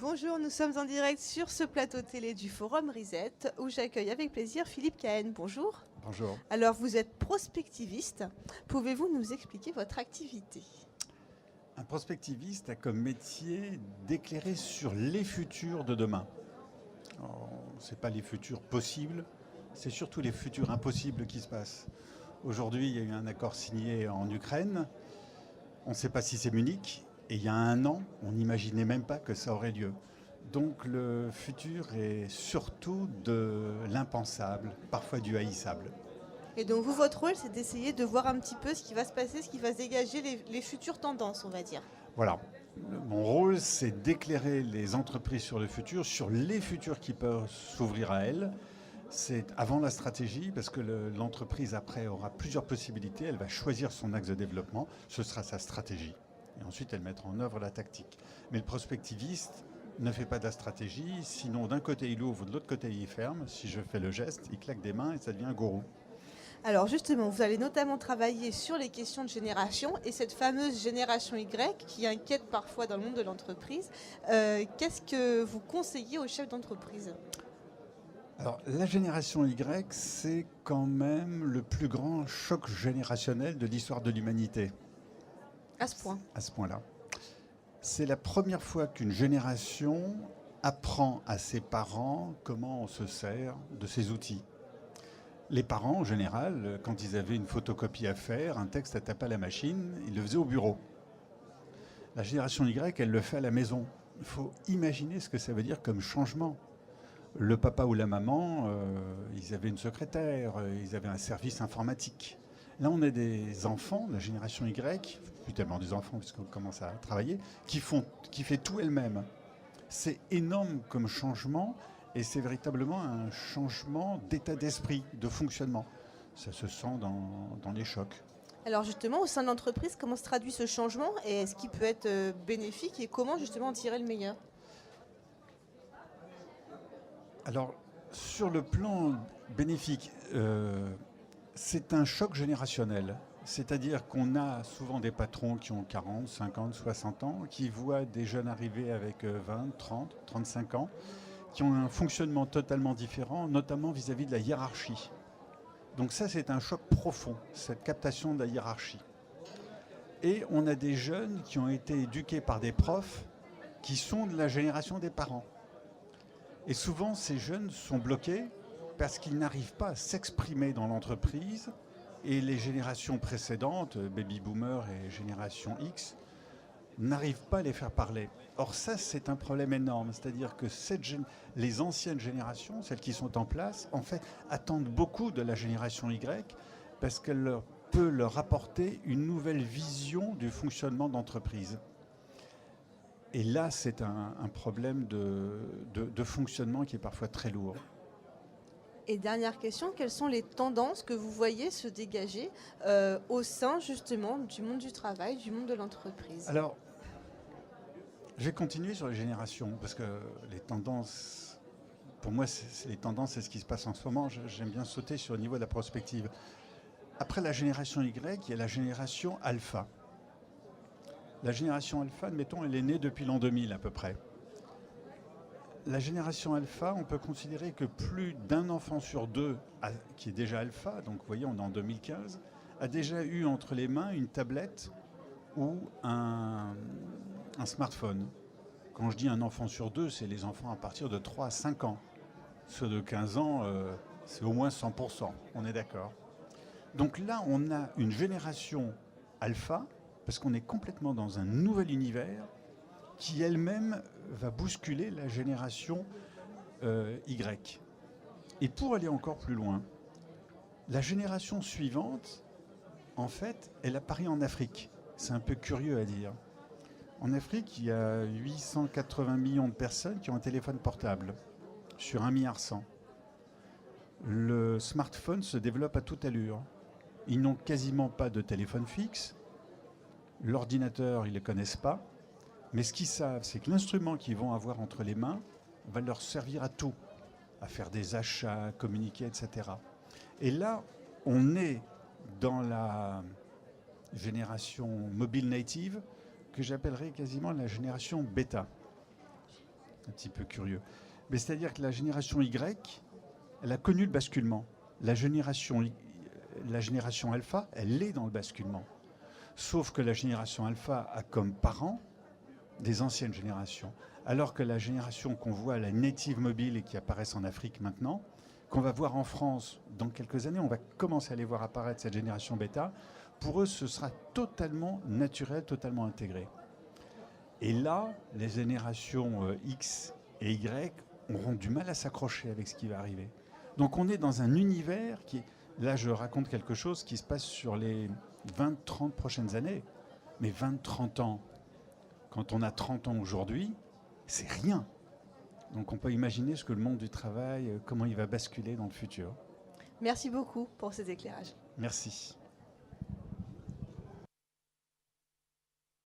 Bonjour, nous sommes en direct sur ce plateau télé du Forum Reset où j'accueille avec plaisir Philippe Cahen. Bonjour. Bonjour. Alors vous êtes prospectiviste. Pouvez-vous nous expliquer votre activité? Un prospectiviste a comme métier d'éclairer sur les futurs de demain. Ce n'est pas les futurs possibles, c'est surtout les futurs impossibles qui se passent. Aujourd'hui, il y a eu un accord signé en Ukraine. On ne sait pas si c'est Munich. Et il y a un an, on n'imaginait même pas que ça aurait lieu. Donc le futur est surtout de l'impensable, parfois du haïssable. Et donc vous, votre rôle, c'est d'essayer de voir un petit peu ce qui va se passer, ce qui va se dégager, les futures tendances, on va dire. Voilà. Mon rôle, c'est d'éclairer les entreprises sur le futur, sur les futurs qui peuvent s'ouvrir à elles. C'est avant la stratégie, parce que l'entreprise, après, aura plusieurs possibilités. Elle va choisir son axe de développement. Ce sera sa stratégie. Et ensuite, elle mettra en œuvre la tactique. Mais le prospectiviste ne fait pas de la stratégie. Sinon, d'un côté, il ouvre, de l'autre côté, il ferme. Si je fais le geste, il claque des mains et ça devient un gourou. Alors justement, vous allez notamment travailler sur les questions de génération et cette fameuse génération Y qui inquiète parfois dans le monde de l'entreprise. Qu'est-ce que vous conseillez aux chefs d'entreprise? Alors, la génération Y, c'est quand même le plus grand choc générationnel de l'histoire de l'humanité. À ce point. À ce point-là. C'est la première fois qu'une génération apprend à ses parents comment on se sert de ces outils. Les parents, en général, quand ils avaient une photocopie à faire, un texte à taper à la machine, ils le faisaient au bureau. La génération Y, elle le fait à la maison. Il faut imaginer ce que ça veut dire comme changement. Le papa ou la maman, ils avaient une secrétaire, ils avaient un service informatique. Là, on a des enfants, la génération Y, plus tellement des enfants puisqu'on commence à travailler, qui fait tout elle-même. C'est énorme comme changement et c'est véritablement un changement d'état d'esprit, de fonctionnement. Ça se sent dans les chocs. Alors justement, au sein de l'entreprise, comment se traduit ce changement et est-ce qu'il peut être bénéfique et comment justement en tirer le meilleur? Alors, sur le plan bénéfique, c'est un choc générationnel. C'est-à-dire qu'on a souvent des patrons qui ont 40, 50, 60 ans, qui voient des jeunes arriver avec 20, 30, 35 ans, qui ont un fonctionnement totalement différent, notamment vis-à-vis de la hiérarchie. Donc ça, c'est un choc profond, cette captation de la hiérarchie. Et on a des jeunes qui ont été éduqués par des profs qui sont de la génération des parents. Et souvent, ces jeunes sont bloqués parce qu'ils n'arrivent pas à s'exprimer dans l'entreprise. Et les générations précédentes, baby boomer et génération X, n'arrivent pas à les faire parler. Or ça, c'est un problème énorme. C'est-à-dire que les anciennes générations, celles qui sont en place, en fait, attendent beaucoup de la génération Y parce qu'elle peut leur apporter une nouvelle vision du fonctionnement d'entreprise. Et là, c'est un problème de fonctionnement qui est parfois très lourd. Et dernière question, quelles sont les tendances que vous voyez se dégager au sein justement du monde du travail, du monde de l'entreprise? Alors, je vais continuer sur les générations, parce que les tendances, pour moi, les tendances, c'est ce qui se passe en ce moment. J'aime bien sauter sur le niveau de la prospective. Après la génération Y, il y a la génération Alpha. La génération Alpha, admettons, elle est née depuis l'an 2000 à peu près. La génération Alpha, on peut considérer que plus d'un enfant sur deux, qui est déjà Alpha, donc vous voyez, on est en 2015, a déjà eu entre les mains une tablette ou un smartphone. Quand je dis un enfant sur deux, c'est les enfants à partir de 3 à 5 ans. Ceux de 15 ans, c'est au moins 100%, on est d'accord. Donc là, on a une génération Alpha, parce qu'on est complètement dans un nouvel univers qui elle-même va bousculer la génération Y. Et pour aller encore plus loin, la génération suivante, en fait, elle apparaît en Afrique. C'est un peu curieux à dire. En Afrique, il y a 880 millions de personnes qui ont un téléphone portable sur 1,1 milliard. Le smartphone se développe à toute allure. Ils n'ont quasiment pas de téléphone fixe. L'ordinateur, ils ne le connaissent pas. Mais ce qu'ils savent, c'est que l'instrument qu'ils vont avoir entre les mains va leur servir à tout, à faire des achats, à communiquer, etc. Et là, on est dans la génération mobile native que j'appellerais quasiment la génération bêta. un petit peu curieux. Mais c'est-à-dire que la génération Y, elle a connu le basculement. La génération alpha, elle est dans le basculement. Sauf que la génération alpha a comme parents des anciennes générations. Alors que la génération qu'on voit, la native mobile et qui apparaissent en Afrique maintenant, qu'on va voir en France dans quelques années, on va commencer à les voir apparaître, cette génération bêta, pour eux, ce sera totalement naturel, totalement intégré. Et là, les générations X et Y auront du mal à s'accrocher avec ce qui va arriver. Donc on est dans un univers qui... Là, je raconte quelque chose qui se passe sur les 20-30 prochaines années. Mais 20-30 ans, quand on a 30 ans aujourd'hui, c'est rien. Donc on peut imaginer ce que le monde du travail, comment il va basculer dans le futur. Merci beaucoup pour ces éclairages. Merci.